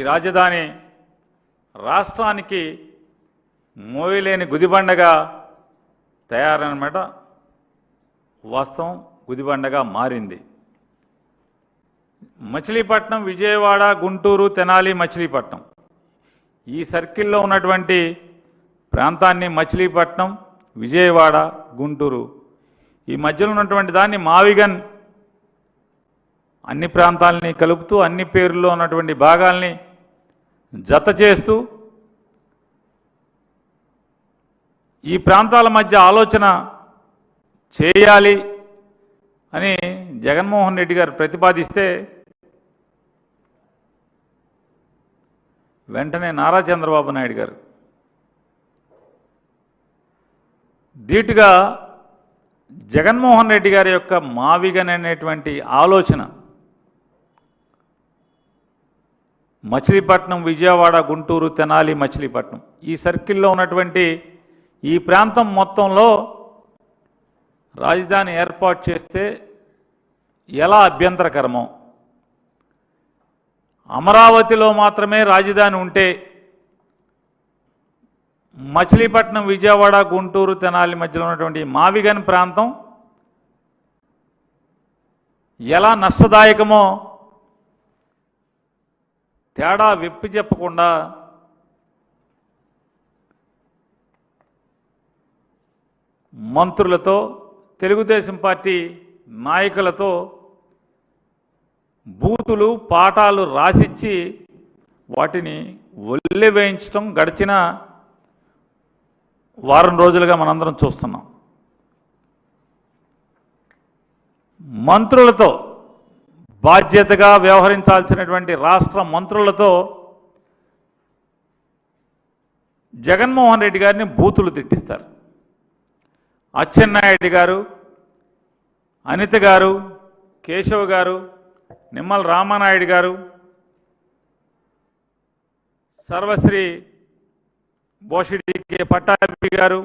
రాజధాని రాష్ట్రానికి మోయలేని గుదిబండగా తయారన్నమాట. వాస్తవం, గుదిబండగా మారింది. మచిలీపట్నం, విజయవాడ, గుంటూరు, తెనాలి, మచిలీపట్నం ఈ సర్కిల్లో ఉన్నటువంటి ప్రాంతాన్ని మచిలీపట్నం, విజయవాడ, గుంటూరు ఈ మధ్యలో ఉన్నటువంటి దాన్ని మావిగన్ అన్ని ప్రాంతాలని కలుపుతూ అన్ని పేర్లలో ఉన్నటువంటి భాగాల్ని జత చేస్తూ ఈ ప్రాంతాల మధ్య ఆలోచన చేయాలి అని జగన్మోహన్ రెడ్డి గారు ప్రతిపాదిస్తే వెంటనే నారా చంద్రబాబు నాయుడు గారు ధీటుగా జగన్మోహన్ రెడ్డి గారి యొక్క మావిగన్ అనేటువంటి ఆలోచన మచిలీపట్నం, విజయవాడ, గుంటూరు, తెనాలి, మచిలీపట్నం ఈ సర్కిల్లో ఉన్నటువంటి ఈ ప్రాంతం మొత్తంలో రాజధాని ఏర్పాటు చేస్తే ఎలా అభ్యంతరకరమో, అమరావతిలో మాత్రమే రాజధాని ఉంటే మచిలీపట్నం, విజయవాడ, గుంటూరు, తెనాలి మధ్యలో ఉన్నటువంటి మావిగన్ ప్రాంతం ఎలా నష్టదాయకమో తేడా విప్పి చెప్పకుండా మంత్రులతో, తెలుగుదేశం పార్టీ నాయకులతో బూతులు, పాఠాలు రాసిచ్చి వాటిని ఒళ్ళి వేయించడం గడిచిన వారం రోజులుగా మనందరం చూస్తున్నాం. మంత్రులతో, బాధ్యతగా వ్యవహరించాల్సినటువంటి రాష్ట్ర మంత్రులతో జగన్మోహన్ రెడ్డి గారిని బూతులు తిట్టిస్తారు. అచ్చెన్నాయుడు గారు, అనిత గారు, కేశవ్ గారు, నిమ్మల రామానాయుడు గారు, సర్వశ్రీ బోషిడి కె పట్టాభి గారు,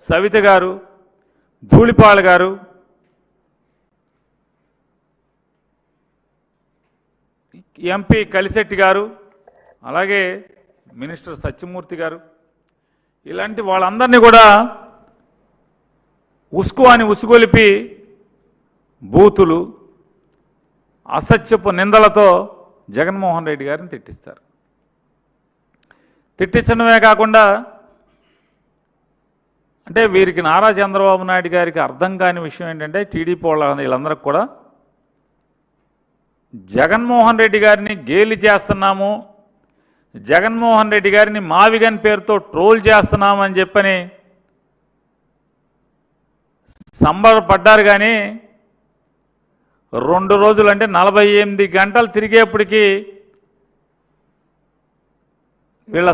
సవిత గారు, ధూళిపాల్ గారు, ఎంపీ కలిశెట్టి గారు, అలాగే మినిస్టర్ సత్యమూర్తి గారు, ఇలాంటి వాళ్ళందరినీ కూడా ఉస్కు అని ఉసుగొలిపి బూతులు, అసత్యపు నిందలతో జగన్మోహన్ రెడ్డి గారిని తిట్టిస్తారు. తిట్టించడమే కాకుండా అంటే వీరికి నారా చంద్రబాబు నాయుడు గారికి అర్థం కాని విషయం ఏంటంటే టీడీపీ వీళ్ళందరికీ కూడా జగన్మోహన్ రెడ్డి గారిని గేలి చేస్తున్నాము, జగన్మోహన్ రెడ్డి గారిని మావిగన్ పేరుతో ట్రోల్ చేస్తున్నామని చెప్పని సంబరపడ్డారు. కానీ 2 రోజులు అంటే 48 గంటలు తిరిగేప్పటికీ వీళ్ళ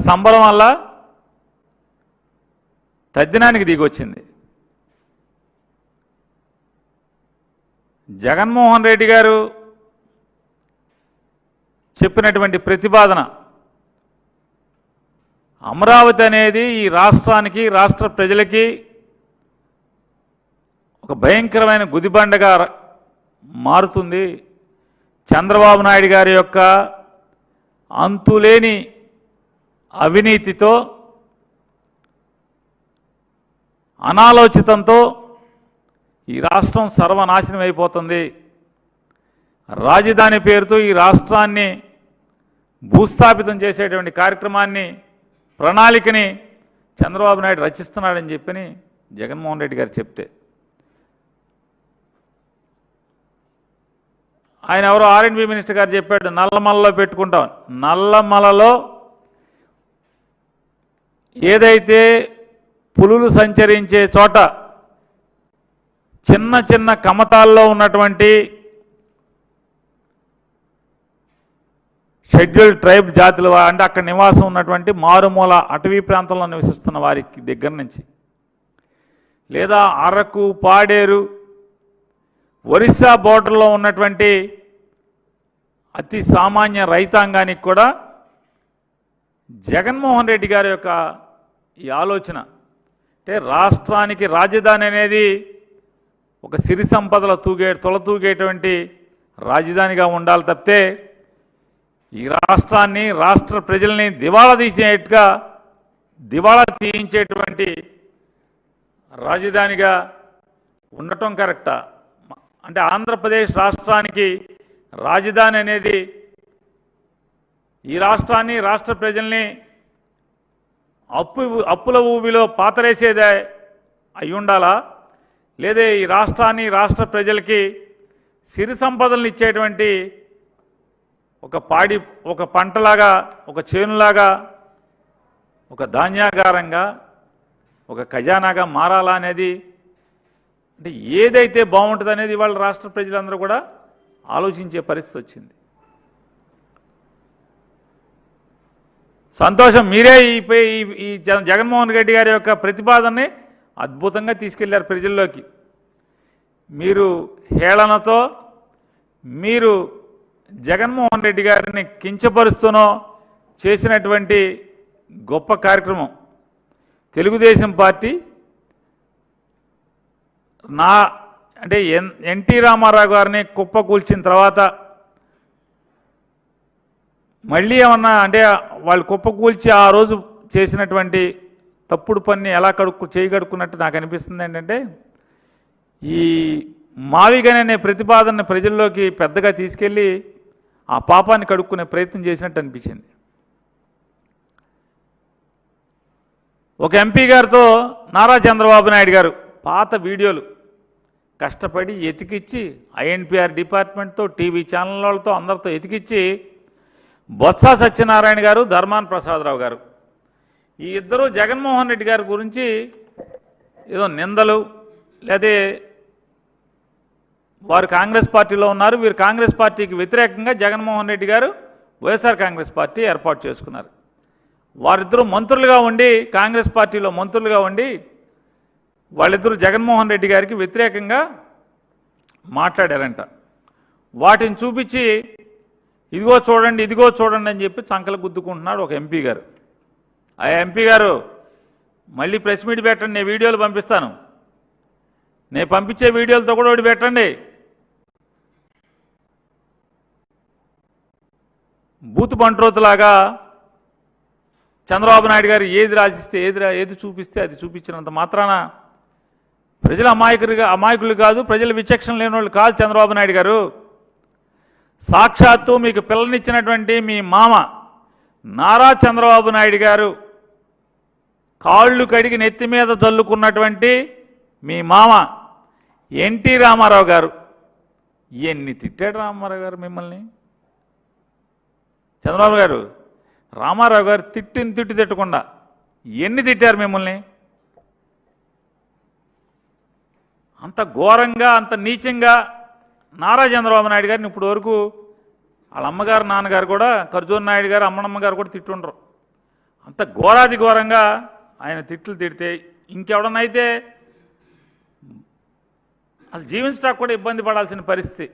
సంబరం వల్ల తద్దినానికి దిగొచ్చింది. జగన్మోహన్ రెడ్డి గారు చెప్పినటువంటి ప్రతిపాదన అమరావతి అనేది ఈ రాష్ట్రానికి, రాష్ట్ర ప్రజలకి ఒక భయంకరమైన గుదిబండగా మారుతుంది. చంద్రబాబు నాయుడు గారి యొక్క అంతులేని అవినీతితో, అనాలోచితంతో ఈ రాష్ట్రం సర్వనాశనం అయిపోతుంది. రాజధాని పేరుతో ఈ రాష్ట్రాన్ని భూస్థాపితం చేసేటువంటి కార్యక్రమాన్ని, ప్రణాళికని చంద్రబాబు నాయుడు రచిస్తున్నాడని చెప్పని జగన్మోహన్ రెడ్డి గారు చెప్తే ఆయన ఎవరో ఆర్ఎండ్బి మినిస్టర్ గారు చెప్పాడు, నల్లమలలో పెట్టుకుంటాం. నల్లమలలో ఏదైతే పులులు సంచరించే చోట చిన్న చిన్న కమతాల్లో ఉన్నటువంటి షెడ్యూల్డ్ ట్రైబ్ జాతులు అంటే అక్కడ నివాసం ఉన్నటువంటి మారుమూల అటవీ ప్రాంతంలో నివసిస్తున్న వారికి దగ్గర నుంచి, లేదా అరకు, పాడేరు, ఒరిస్సా బోర్డర్లో ఉన్నటువంటి అతి సామాన్య రైతాంగానికి కూడా జగన్మోహన్ రెడ్డి గారి యొక్క ఈ ఆలోచన అంటే రాష్ట్రానికి రాజధాని అనేది ఒక సిరి సంపదల తొలతూగేటువంటి రాజధానిగా ఉండాలి తప్పితే ఈ రాష్ట్రాన్ని రాష్ట్ర ప్రజల్ని దివాళా తీయించేటువంటి రాజధానిగా ఉండటం కరెక్టా? అంటే ఆంధ్రప్రదేశ్ రాష్ట్రానికి రాజధాని అనేది ఈ రాష్ట్రాన్ని రాష్ట్ర ప్రజల్ని అప్పుల ఊబిలో పాతరేసేదే అయి ఉండాలా? లేదా ఈ రాష్ట్రాన్ని రాష్ట్ర ప్రజలకి సిరి సంపదలను ఇచ్చేటువంటి ఒక పంటలాగా, ఒక చేనులాగా, ఒక ధాన్యాగారంగా, ఒక ఖజానాగా మారాలా అనేది, అంటే ఏదైతే బాగుంటుంది అనేది వాళ్ళ రాష్ట్ర ప్రజలందరూ కూడా ఆలోచించే పరిస్థితి వచ్చింది. సంతోషం, మీరే ఈ జగన్మోహన్ రెడ్డి గారి యొక్క ప్రతిపాదనని అద్భుతంగా తీసుకెళ్లారు ప్రజల్లోకి. మీరు హేళనతో, మీరు జగన్మోహన్ రెడ్డి గారిని కించపరుస్తూనో చేసినటువంటి గొప్ప కార్యక్రమం. తెలుగుదేశం పార్టీ అంటే ఎన్టీ రామారావు గారిని కుప్పకూల్చిన తర్వాత మళ్ళీ ఏమన్నా అంటే వాళ్ళు కుప్పకూల్చి ఆ రోజు చేసినటువంటి తప్పుడు పని ఎలా చేయగడుకున్నట్టు నాకు అనిపిస్తుంది. ఏంటంటే ఈ మావిగన్ అనే ప్రతిపాదనని ప్రజల్లోకి పెద్దగా తీసుకెళ్ళి ఆ పాపాన్ని కడుక్కునే ప్రయత్నం చేసినట్టు అనిపించింది. ఒక ఎంపీ గారితో నారా చంద్రబాబు నాయుడు గారు పాత వీడియోలు కష్టపడి ఎతికిచ్చి ఐఎన్పిఆర్ డిపార్ట్మెంట్తో, టీవీ ఛానల్ వాళ్ళతో, అందరితో ఎతికిచ్చి బొత్స సత్యనారాయణ గారు, ధర్మాన ప్రసాదరావు గారు ఈ ఇద్దరు జగన్మోహన్ రెడ్డి గారి గురించి ఏదో నిందలు, లేదా వారు కాంగ్రెస్ పార్టీలో ఉన్నారు, వీరు కాంగ్రెస్ పార్టీకి వ్యతిరేకంగా జగన్మోహన్ రెడ్డి గారు వైఎస్ఆర్ కాంగ్రెస్ పార్టీ ఏర్పాటు చేసుకున్నారు. వారిద్దరూ మంత్రులుగా ఉండి, కాంగ్రెస్ పార్టీలో మంత్రులుగా ఉండి, వాళ్ళిద్దరూ జగన్మోహన్ రెడ్డి గారికి వ్యతిరేకంగా మాట్లాడారంట. వాటిని చూపించి ఇదిగో చూడండి అని చెప్పి చంకలు గుద్దుకుంటున్నాడు ఒక ఎంపీ గారు. ఆ ఎంపీ గారు మళ్ళీ ప్రెస్ మీట్ పెట్టండి, నేను వీడియోలు పంపిస్తాను, నేను పంపించే వీడియోలతో కూడా ఒకటి పెట్టండి. బూత్ బంట్రోతులాగా చంద్రబాబు నాయుడు గారు ఏది రాసిస్తే, ఏది చూపిస్తే అది చూపించినంత మాత్రాన ప్రజలు అమాయకులు కాదు, ప్రజల విచక్షణ లేని వాళ్ళు కాదు చంద్రబాబు నాయుడు గారు. సాక్షాత్తు మీకు పిల్లనిచ్చినటువంటి మీ మామ నారా చంద్రబాబు నాయుడు గారు కాళ్ళు కడిగి నెత్తి మీద జల్లుకున్నటువంటి మీ మామ ఎన్టీ రామారావు గారు ఎన్ని తిట్టాడు రామారావు గారు మిమ్మల్ని. చంద్రబాబు గారు రామారావు గారు తిట్టు తిట్టకుండా ఎన్ని తిట్టారు మిమ్మల్ని. అంత ఘోరంగా, అంత నీచంగా నారా చంద్రబాబు నాయుడు గారిని ఇప్పుడు వరకు వాళ్ళ అమ్మగారు, నాన్నగారు కూడా, ఖర్జూర్ నాయుడు గారు, అమ్మనమ్మ గారు కూడా తిట్టుండరు. అంత ఘోరాది ఘోరంగా ఆయన తిట్లు తిడితే ఇంకెవడనైతే అసలు జీవించడానికి కూడా ఇబ్బంది పడాల్సిన పరిస్థితి.